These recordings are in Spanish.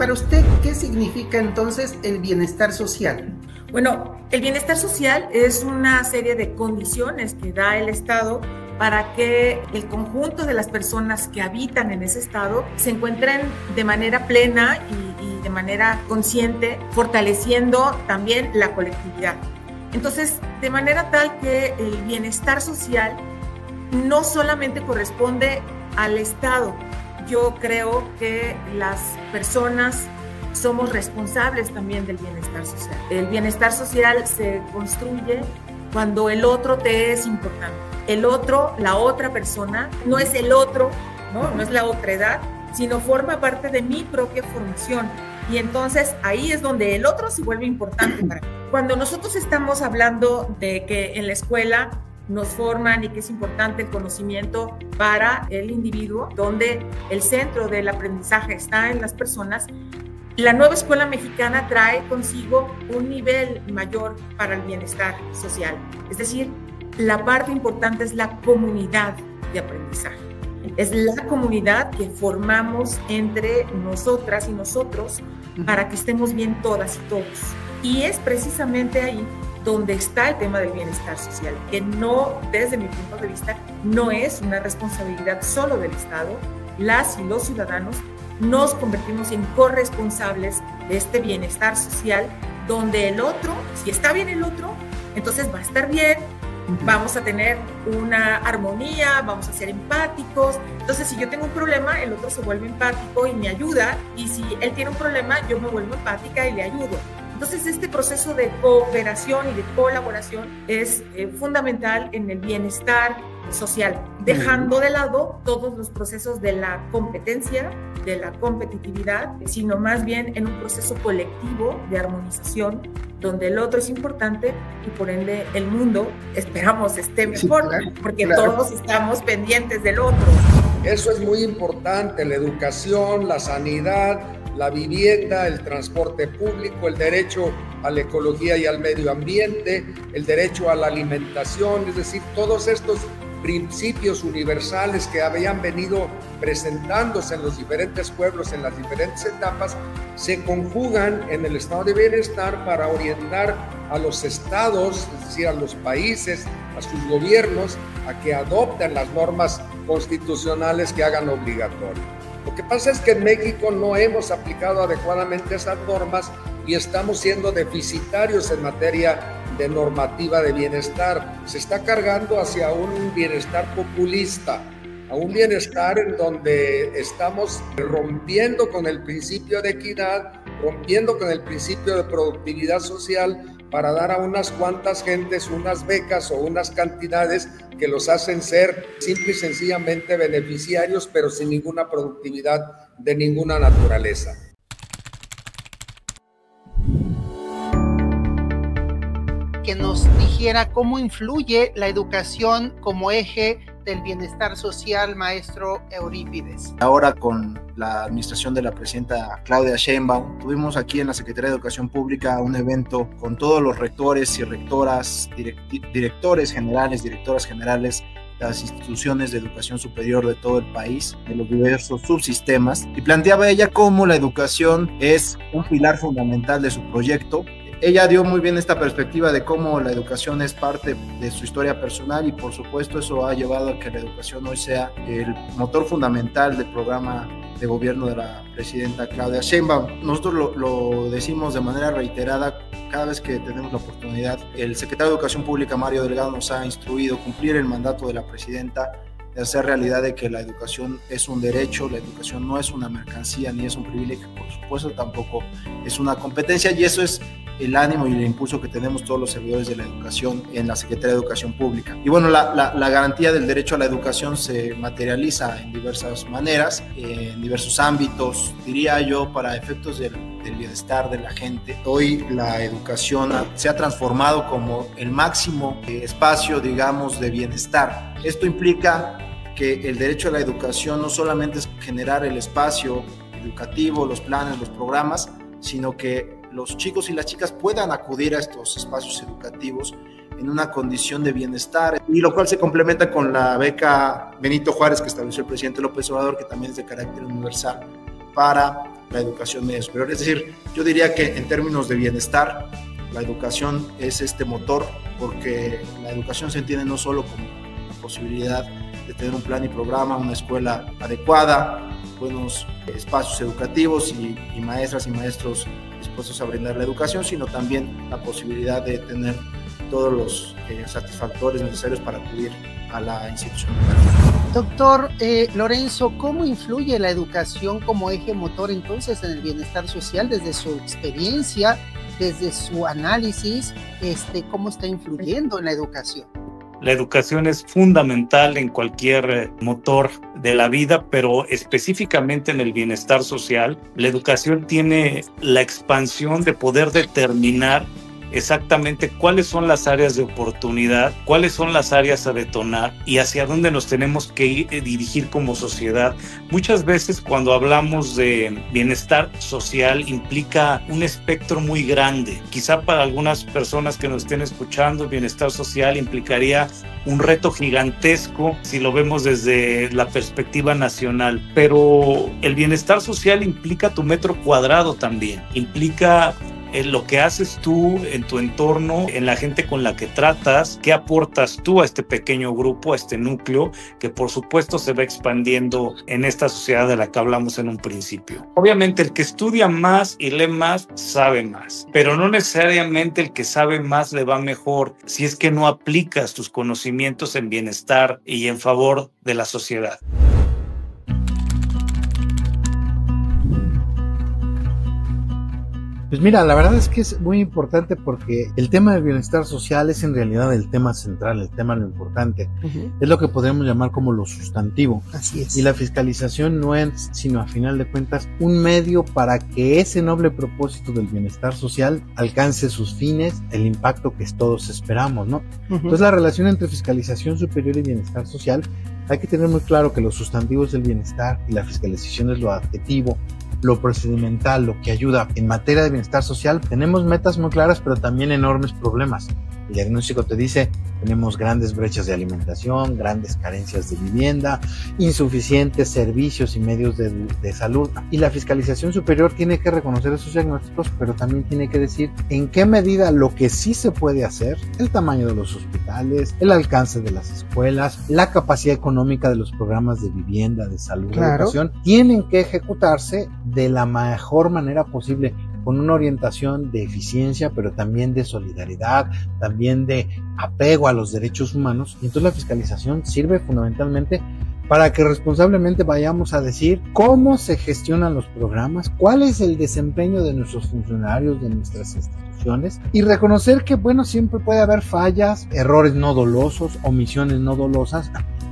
para usted, ¿qué significa entonces el bienestar social? Bueno, el bienestar social es una serie de condiciones que da el Estado para que el conjunto de las personas que habitan en ese estado se encuentren de manera plena y de manera consciente, fortaleciendo también la colectividad. Entonces, de manera tal que el bienestar social no solamente corresponde al Estado. Yo creo que las personas somos responsables también del bienestar social. El bienestar social se construye cuando el otro te es importante. El otro, la otra persona, no es el otro, no es la otredad, sino forma parte de mi propia formación. Y entonces ahí es donde el otro se vuelve importante para mí. Cuando nosotros estamos hablando de que en la escuela nos forman y que es importante el conocimiento para el individuo, donde el centro del aprendizaje está en las personas, la nueva escuela mexicana trae consigo un nivel mayor para el bienestar social. Es decir, la parte importante es la comunidad de aprendizaje. Es la comunidad que formamos entre nosotras y nosotros para que estemos bien todas y todos. Y es precisamente ahí donde está el tema del bienestar social, que no, desde mi punto de vista, no es una responsabilidad solo del Estado. Las y los ciudadanos nos convertimos en corresponsables de este bienestar social, donde el otro, si está bien el otro, entonces va a estar bien, vamos a tener una armonía, vamos a ser empáticos. Entonces, si yo tengo un problema, el otro se vuelve empático y me ayuda, y si él tiene un problema, yo me vuelvo empática y le ayudo. Entonces, este proceso de cooperación y de colaboración es fundamental en el bienestar social, dejando de lado todos los procesos de la competencia, de la competitividad, sino más bien en un proceso colectivo de armonización, donde el otro es importante y por ende el mundo, esperamos, esté mejor, porque todos estamos pendientes del otro. Eso es muy importante, la educación, la sanidad, la vivienda, el transporte público, el derecho a la ecología y al medio ambiente, el derecho a la alimentación, es decir, todos estos principios universales que habían venido presentándose en los diferentes pueblos, en las diferentes etapas, se conjugan en el estado de bienestar para orientar a los estados, es decir, a los países, a sus gobiernos, a que adopten las normas constitucionales que hagan obligatorio. Lo que pasa es que en México no hemos aplicado adecuadamente esas normas y estamos siendo deficitarios en materia de normativa de bienestar. Se está cargando hacia un bienestar populista, a un bienestar en donde estamos rompiendo con el principio de equidad, rompiendo con el principio de productividad social para dar a unas cuantas gentes unas becas o unas cantidades que los hacen ser simple y sencillamente beneficiarios, pero sin ninguna productividad de ninguna naturaleza. Que nos dijera cómo influye la educación como eje del bienestar social, maestro Eurípides. Ahora con la administración de la presidenta Claudia Sheinbaum, tuvimos aquí en la Secretaría de Educación Pública un evento con todos los rectores y rectoras, directores generales, directoras generales de las instituciones de educación superior de todo el país, de los diversos subsistemas, y planteaba ella cómo la educación es un pilar fundamental de su proyecto. Ella dio muy bien esta perspectiva de cómo la educación es parte de su historia personal y por supuesto eso ha llevado a que la educación hoy sea el motor fundamental del programa de gobierno de la presidenta Claudia Sheinbaum. Nosotros lo decimos de manera reiterada cada vez que tenemos la oportunidad. El secretario de Educación Pública, Mario Delgado, nos ha instruido cumplir el mandato de la presidenta de hacer realidad de que la educación es un derecho, la educación no es una mercancía ni es un privilegio, por supuesto tampoco es una competencia, y eso es el ánimo y el impulso que tenemos todos los servidores de la educación en la Secretaría de Educación Pública. Y bueno, la garantía del derecho a la educación se materializa en diversas maneras, en diversos ámbitos, diría yo, para efectos del bienestar de la gente. Hoy la educación se ha transformado como el máximo espacio, digamos, de bienestar. Esto implica que el derecho a la educación no solamente es generar el espacio educativo, los planes, los programas, sino que los chicos y las chicas puedan acudir a estos espacios educativos en una condición de bienestar, y lo cual se complementa con la beca Benito Juárez que estableció el presidente López Obrador, que también es de carácter universal, para la educación media superior. Es decir, yo diría que en términos de bienestar, la educación es este motor, porque la educación se entiende no solo como posibilidad de tener un plan y programa, una escuela adecuada, buenos espacios educativos y maestras y maestros dispuestos a brindar la educación, sino también la posibilidad de tener todos los satisfactores necesarios para acudir a la institución educativa. Doctor Lorenzo, ¿cómo influye la educación como eje motor entonces en el bienestar social desde su experiencia, desde su análisis? ¿Cómo está influyendo en la educación? La educación es fundamental en cualquier motor de la vida, pero específicamente en el bienestar social, la educación tiene la expansión de poder determinar exactamente cuáles son las áreas de oportunidad, cuáles son las áreas a detonar y hacia dónde nos tenemos que dirigir como sociedad. Muchas veces cuando hablamos de bienestar social implica un espectro muy grande. Quizá para algunas personas que nos estén escuchando, bienestar social implicaría un reto gigantesco si lo vemos desde la perspectiva nacional, pero el bienestar social implica tu metro cuadrado también, implica lo que haces tú en tu entorno, en la gente con la que tratas, qué aportas tú a este pequeño grupo, a este núcleo, que por supuesto se va expandiendo en esta sociedad de la que hablamos en un principio. Obviamente el que estudia más y lee más, sabe más, pero no necesariamente el que sabe más le va mejor si es que no aplicas tus conocimientos en bienestar y en favor de la sociedad. Pues mira, la verdad es que es muy importante porque el tema del bienestar social es en realidad el tema central, el tema lo importante. Es lo que podríamos llamar como lo sustantivo. Así es. Y la fiscalización no es, sino a final de cuentas, un medio para que ese noble propósito del bienestar social alcance sus fines, el impacto que todos esperamos, ¿no? Entonces la relación entre fiscalización superior y bienestar social, hay que tener muy claro que los sustantivos del bienestar y la fiscalización es lo adjetivo, lo procedimental, lo que ayuda. En materia de bienestar social tenemos metas muy claras, pero también enormes problemas. El diagnóstico te dice, tenemos grandes brechas de alimentación, grandes carencias de vivienda, insuficientes servicios y medios de salud. Y la fiscalización superior tiene que reconocer esos diagnósticos, pero también tiene que decir en qué medida lo que sí se puede hacer, el tamaño de los hospitales, el alcance de las escuelas, la capacidad económica de los programas de vivienda, de salud, de educación, tienen que ejecutarse de la mejor manera posible, con una orientación de eficiencia, pero también de solidaridad, también de apego a los derechos humanos. Y entonces la fiscalización sirve fundamentalmente para que responsablemente vayamos a decir cómo se gestionan los programas, cuál es el desempeño de nuestros funcionarios, de nuestras instituciones, y reconocer que, bueno, siempre puede haber fallas, errores no dolosos, omisiones no dolosas,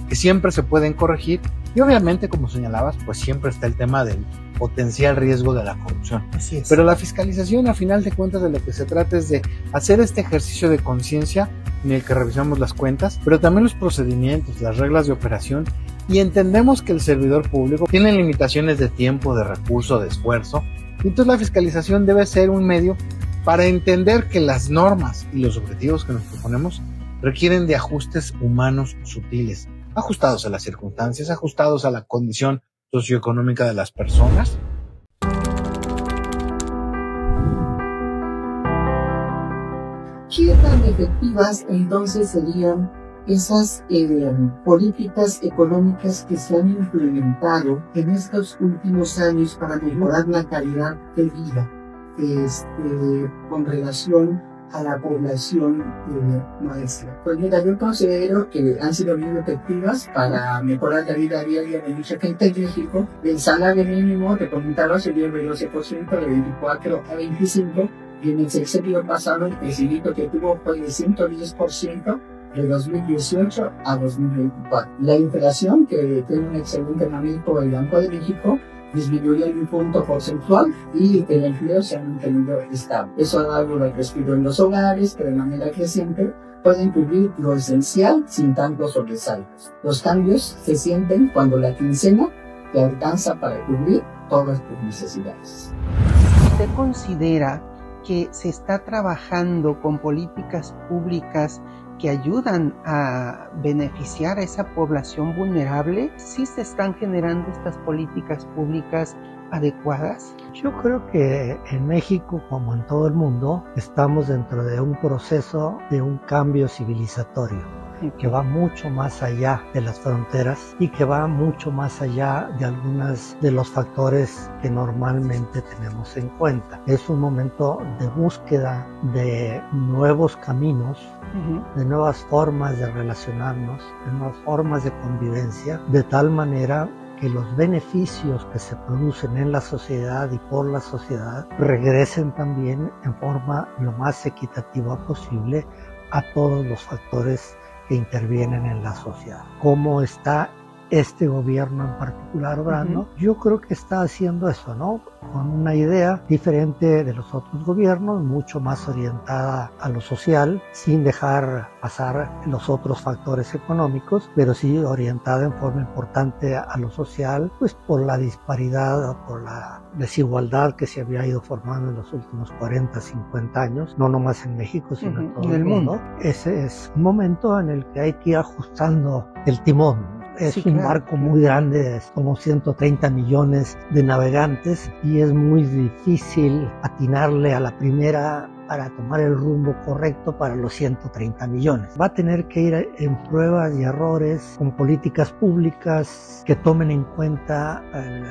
que siempre se pueden corregir. Y obviamente, como señalabas, pues siempre está el tema del potencial riesgo de la corrupción. Así es. Pero la fiscalización, a final de cuentas, de lo que se trata es de hacer este ejercicio de conciencia en el que revisamos las cuentas, pero también los procedimientos, las reglas de operación, y entendemos que el servidor público tiene limitaciones de tiempo, de recurso, de esfuerzo, y entonces la fiscalización debe ser un medio para entender que las normas y los objetivos que nos proponemos requieren de ajustes humanos sutiles, ajustados a las circunstancias, ajustados a la condición socioeconómica de las personas. ¿Qué tan efectivas entonces serían esas políticas económicas que se han implementado en estos últimos años para mejorar la calidad de vida con relación a la población maestra? Pues mira, yo considero que han sido bien efectivas para mejorar la vida diaria de mucha gente en México. El salario mínimo, te comentaba, subió del 12%, de 24 a 25%, y en el sexenio pasado el crecimiento que tuvo fue de 110% de 2018 a 2024. La inflación, que tiene un excelente manejo del Banco de México, disminuyó en un punto porcentual y el empleo se ha mantenido estable. Eso ha dado el respiro en los hogares, que de manera creciente pueden cubrir lo esencial sin tantos sobresaltos. Los cambios se sienten cuando la quincena te alcanza para cubrir todas tus necesidades. ¿Usted considera que se está trabajando con políticas públicas que ayudan a beneficiar a esa población vulnerable? ¿Sí se están generando estas políticas públicas adecuadas? Yo creo que en México, como en todo el mundo, estamos dentro de un proceso de un cambio civilizatorio que va mucho más allá de las fronteras y que va mucho más allá de algunos de los factores que normalmente tenemos en cuenta. Es un momento de búsqueda de nuevos caminos, de nuevas formas de relacionarnos, de nuevas formas de convivencia, de tal manera que los beneficios que se producen en la sociedad y por la sociedad regresen también en forma lo más equitativa posible a todos los factores que intervienen en la sociedad. ¿Cómo está este gobierno en particular, Brando? Yo creo que está haciendo eso, ¿no? Con una idea diferente de los otros gobiernos, mucho más orientada a lo social, sin dejar pasar los otros factores económicos, pero sí orientada en forma importante a lo social, pues por la disparidad, por la desigualdad que se había ido formando en los últimos 40, 50 años, no nomás en México, sino en todo el mundo. Ese es un momento en el que hay que ir ajustando el timón. Es un barco muy grande, como 130 millones de navegantes, y es muy difícil atinarle a la primera para tomar el rumbo correcto para los 130 millones. Va a tener que ir en pruebas y errores, con políticas públicas que tomen en cuenta el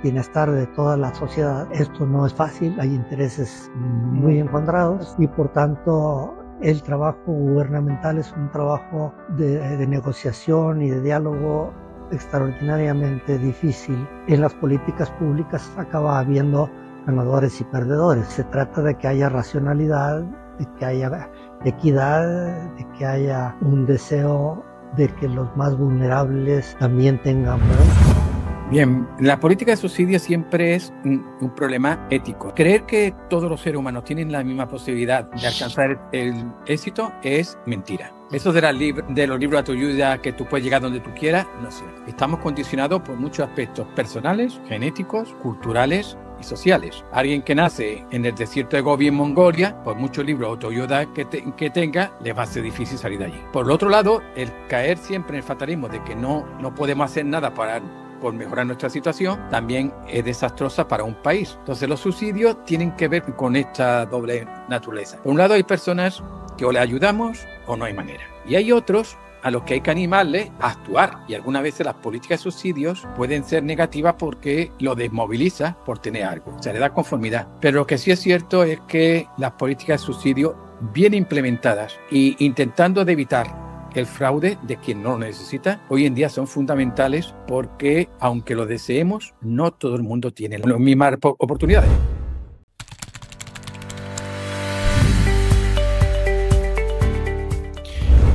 bienestar de toda la sociedad. Esto no es fácil, hay intereses muy encontrados y por tanto el trabajo gubernamental es un trabajo de negociación y de diálogo extraordinariamente difícil. En las políticas públicas acaba habiendo ganadores y perdedores. Se trata de que haya racionalidad, de que haya equidad, de que haya un deseo de que los más vulnerables también tengan voz. Bien, la política de subsidios siempre es un problema ético. Creer que todos los seres humanos tienen la misma posibilidad de alcanzar el éxito es mentira. Eso de los libros de autoayuda, que tú puedes llegar donde tú quieras, no sé. Estamos condicionados por muchos aspectos personales, genéticos, culturales y sociales. Alguien que nace en el desierto de Gobi en Mongolia, por muchos libros de autoayuda que tenga, le va a ser difícil salir de allí. Por el otro lado, el caer siempre en el fatalismo de que no podemos hacer nada por mejorar nuestra situación, también es desastrosa para un país. Entonces los subsidios tienen que ver con esta doble naturaleza. Por un lado hay personas que o le ayudamos o no hay manera. Y hay otros a los que hay que animarles a actuar. Y algunas veces las políticas de subsidios pueden ser negativas porque lo desmoviliza por tener algo. Se le da conformidad. Pero lo que sí es cierto es que las políticas de subsidio bien implementadas e intentando de evitar el fraude de quien no lo necesita, hoy en día son fundamentales porque, aunque lo deseemos, no todo el mundo tiene las mismas oportunidades.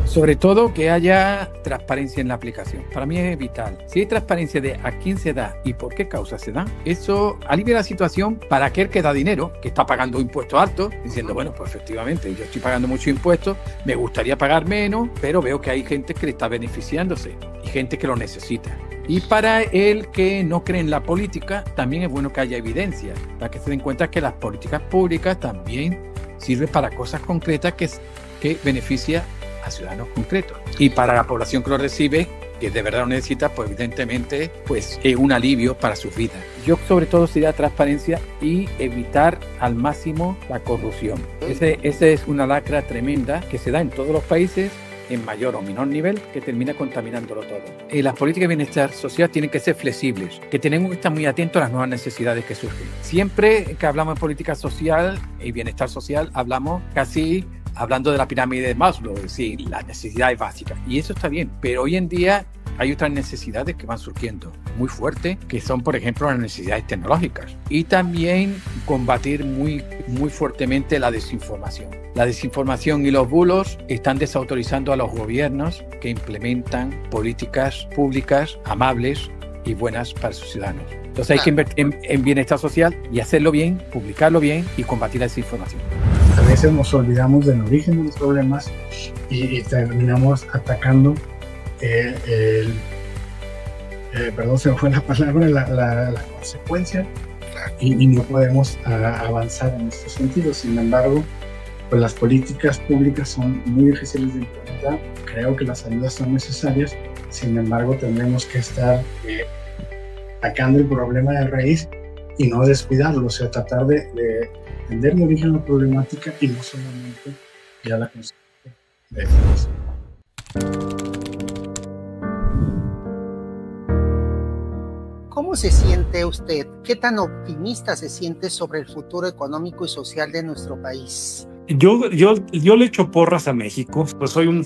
Sobre todo que haya transparencia en la aplicación. Para mí es vital. Si hay transparencia de a quién se da y por qué causa se da, eso alivia la situación para aquel que da dinero, que está pagando impuestos altos, diciendo, bueno, pues efectivamente, yo estoy pagando muchos impuestos, me gustaría pagar menos, pero veo que hay gente que le está beneficiándose y gente que lo necesita. Y para el que no cree en la política, también es bueno que haya evidencia, para que se den cuenta que las políticas públicas también sirven para cosas concretas que beneficia a ciudadanos concretos. Y para la población que lo recibe, que de verdad lo necesita, pues evidentemente pues, es un alivio para sus vidas. Yo sobre todo sería transparencia y evitar al máximo la corrupción. Esa es una lacra tremenda que se da en todos los países, en mayor o menor nivel, que termina contaminándolo todo. Las políticas de bienestar social tienen que ser flexibles, que tenemos que estar muy atentos a las nuevas necesidades que surgen. Siempre que hablamos de política social y bienestar social, hablamos casi hablando de la pirámide de Maslow, es decir, las necesidades básicas. Y eso está bien, pero hoy en día hay otras necesidades que van surgiendo muy fuertes, que son, por ejemplo, las necesidades tecnológicas. Y también combatir muy fuertemente la desinformación. La desinformación y los bulos están desautorizando a los gobiernos que implementan políticas públicas amables y buenas para sus ciudadanos. Entonces hay que invertir en bienestar social y hacerlo bien, publicarlo bien y combatir la desinformación. A veces nos olvidamos del origen de los problemas y terminamos atacando perdón, se me fue la palabra, la consecuencia, y no podemos avanzar en este sentido. Sin embargo, pues las políticas públicas son muy difíciles de implementar. Creo que las ayudas son necesarias, sin embargo tendremos que estar atacando el problema de raíz y no descuidarlo, o sea, tratar de entender de origen la problemática y no solamente ya la consecuencia de eso. ¿Cómo se siente usted? ¿Qué tan optimista se siente sobre el futuro económico y social de nuestro país? Yo le echo porras a México, pues soy un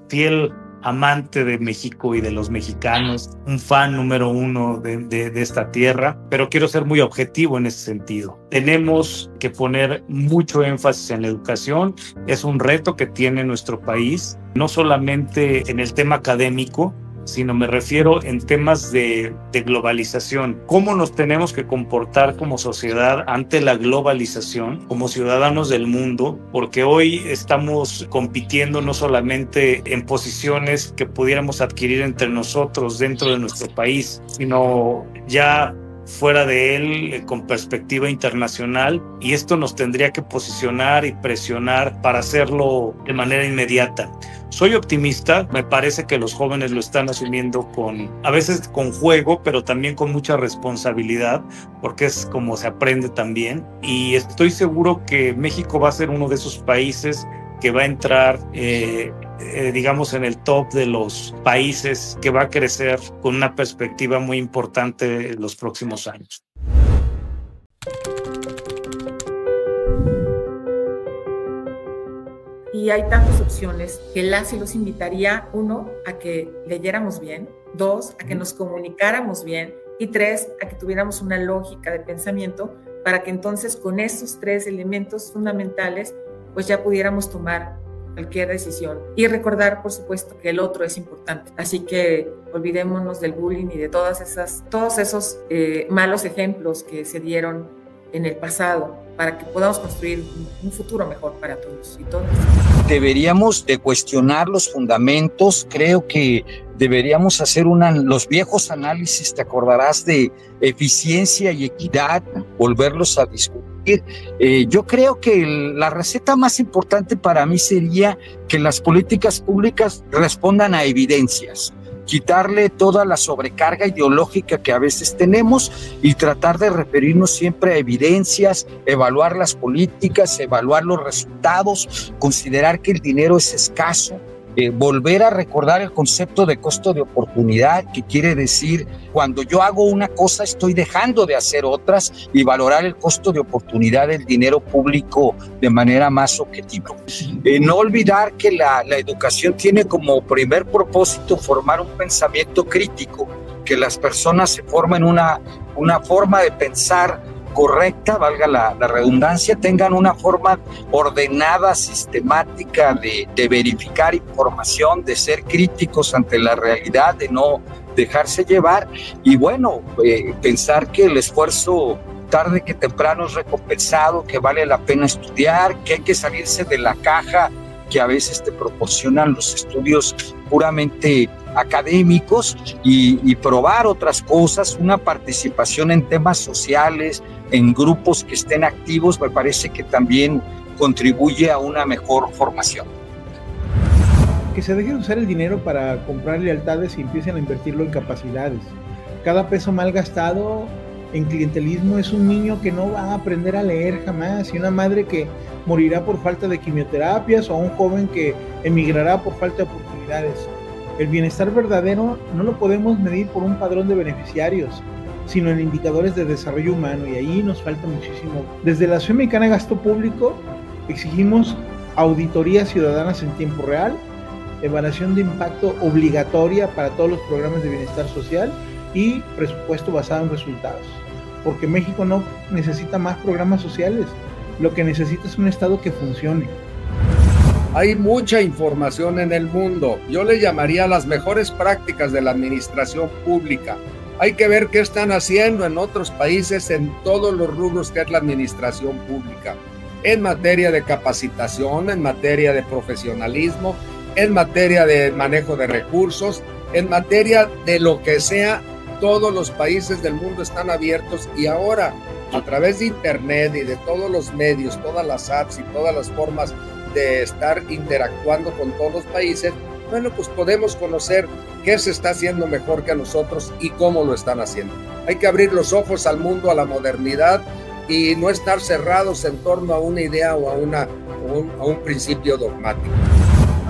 fiel amante de México y de los mexicanos, un fan número uno de esta tierra, pero quiero ser muy objetivo en ese sentido. Tenemos que poner mucho énfasis en la educación, es un reto que tiene nuestro país, no solamente en el tema académico, sino me refiero en temas de globalización. ¿Cómo nos tenemos que comportar como sociedad ante la globalización, como ciudadanos del mundo? Porque hoy estamos compitiendo no solamente en posiciones que pudiéramos adquirir entre nosotros dentro de nuestro país, sino ya fuera de él, con perspectiva internacional, y esto nos tendría que posicionar y presionar para hacerlo de manera inmediata. Soy optimista, me parece que los jóvenes lo están asumiendo a veces con juego, pero también con mucha responsabilidad, porque es como se aprende también, y estoy seguro que México va a ser uno de esos países que va a entrar, digamos, en el top de los países que va a crecer con una perspectiva muy importante en los próximos años. Y hay tantas opciones que las y los invitaría, 1, a que leyéramos bien, 2, a que nos comunicáramos bien, y 3, a que tuviéramos una lógica de pensamiento para que entonces con estos 3 elementos fundamentales pues ya pudiéramos tomar cualquier decisión y recordar, por supuesto, que el otro es importante. Así que olvidémonos del bullying y de todos esos malos ejemplos que se dieron en el pasado para que podamos construir un futuro mejor para todos y todas. Deberíamos de cuestionar los fundamentos, creo que deberíamos hacer los viejos análisis, te acordarás, de eficiencia y equidad, volverlos a discutir. Yo creo que la receta más importante para mí sería que las políticas públicas respondan a evidencias, quitarle toda la sobrecarga ideológica que a veces tenemos y tratar de referirnos siempre a evidencias, evaluar las políticas, evaluar los resultados, considerar que el dinero es escaso, volver a recordar el concepto de costo de oportunidad, que quiere decir cuando yo hago una cosa estoy dejando de hacer otras, y valorar el costo de oportunidad del dinero público de manera más objetiva. No olvidar que la educación tiene como primer propósito formar un pensamiento crítico, que las personas se formen una forma de pensar correcta, valga la redundancia, tengan una forma ordenada, sistemática de verificar información, de ser críticos ante la realidad, de no dejarse llevar, y bueno, pensar que el esfuerzo tarde que temprano es recompensado, que vale la pena estudiar, que hay que salirse de la caja que a veces te proporcionan los estudios puramente académicos y probar otras cosas, una participación en temas sociales, en grupos que estén activos, me parece que también contribuye a una mejor formación. Que se deje de usar el dinero para comprar lealtades y empiecen a invertirlo en capacidades. Cada peso mal gastado en clientelismo es un niño que no va a aprender a leer jamás, y una madre que morirá por falta de quimioterapias, o un joven que emigrará por falta de oportunidades. El bienestar verdadero no lo podemos medir por un padrón de beneficiarios, sino en indicadores de desarrollo humano, y ahí nos falta muchísimo. Desde la Asociación Mexicana de Gasto Público exigimos auditorías ciudadanas en tiempo real, evaluación de impacto obligatoria para todos los programas de bienestar social y presupuesto basado en resultados, porque México no necesita más programas sociales, lo que necesita es un Estado que funcione. Hay mucha información en el mundo. Yo le llamaría las mejores prácticas de la administración pública. Hay que ver qué están haciendo en otros países en todos los rubros que es la administración pública, en materia de capacitación, en materia de profesionalismo, en materia de manejo de recursos, en materia de lo que sea. Todos los países del mundo están abiertos, y ahora a través de internet y de todos los medios, todas las apps y todas las formas de estar interactuando con todos los países, bueno, pues podemos conocer qué se está haciendo mejor que nosotros y cómo lo están haciendo. Hay que abrir los ojos al mundo, a la modernidad, y no estar cerrados en torno a una idea o a un principio dogmático.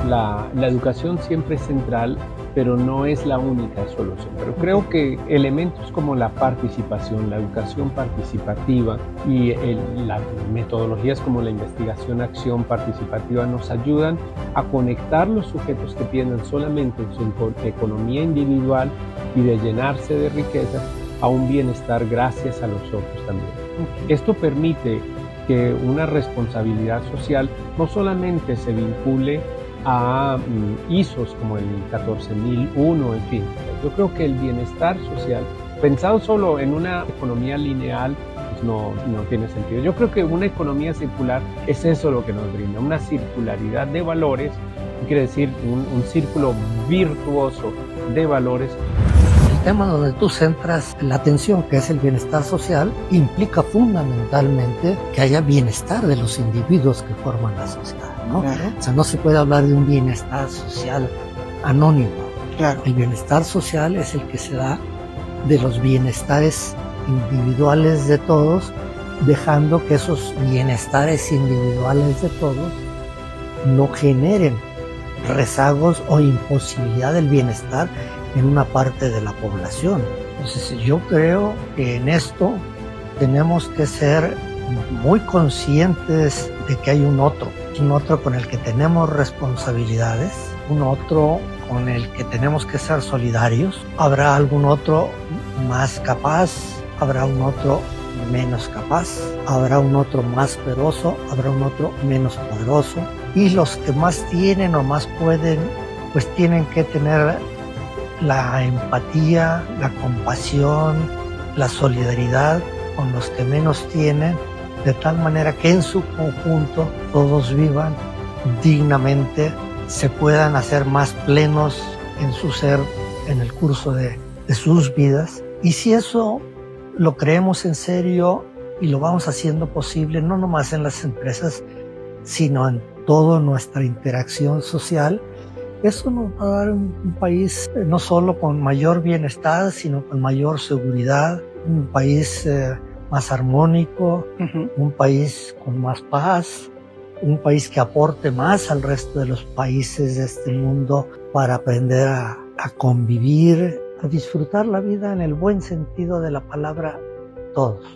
La educación siempre es central, pero no es la única solución. Pero creo que elementos como la participación, la educación participativa y las metodologías como la investigación-acción participativa nos ayudan a conectar los sujetos que piensan solamente en su economía individual y de llenarse de riqueza a un bienestar gracias a los otros también. Esto permite que una responsabilidad social no solamente se vincule a ISOs como el 14001, en fin. Yo creo que el bienestar social, pensado solo en una economía lineal, pues no tiene sentido. Yo creo que una economía circular es eso lo que nos brinda, una circularidad de valores, quiere decir un círculo virtuoso de valores. El tema donde tú centras la atención, que es el bienestar social, implica fundamentalmente que haya bienestar de los individuos que forman la sociedad, ¿no? Claro. O sea, no se puede hablar de un bienestar social anónimo. Claro. El bienestar social es el que se da de los bienestares individuales de todos, dejando que esos bienestares individuales de todos no generen rezagos o imposibilidad del bienestar en una parte de la población. Entonces yo creo que en esto tenemos que ser muy conscientes de que hay un otro con el que tenemos responsabilidades, un otro con el que tenemos que ser solidarios. Habrá algún otro más capaz, habrá un otro menos capaz, habrá un otro más poderoso, habrá un otro menos poderoso, y los que más tienen o más pueden, pues tienen que tener la empatía, la compasión, la solidaridad con los que menos tienen, de tal manera que en su conjunto todos vivan dignamente, se puedan hacer más plenos en su ser en el curso de sus vidas. Y si eso lo creemos en serio y lo vamos haciendo posible, no nomás en las empresas, sino en toda nuestra interacción social, eso nos va a dar un país no solo con mayor bienestar, sino con mayor seguridad, un país más armónico, un país con más paz, un país que aporte más al resto de los países de este mundo para aprender a convivir, a disfrutar la vida en el buen sentido de la palabra todos.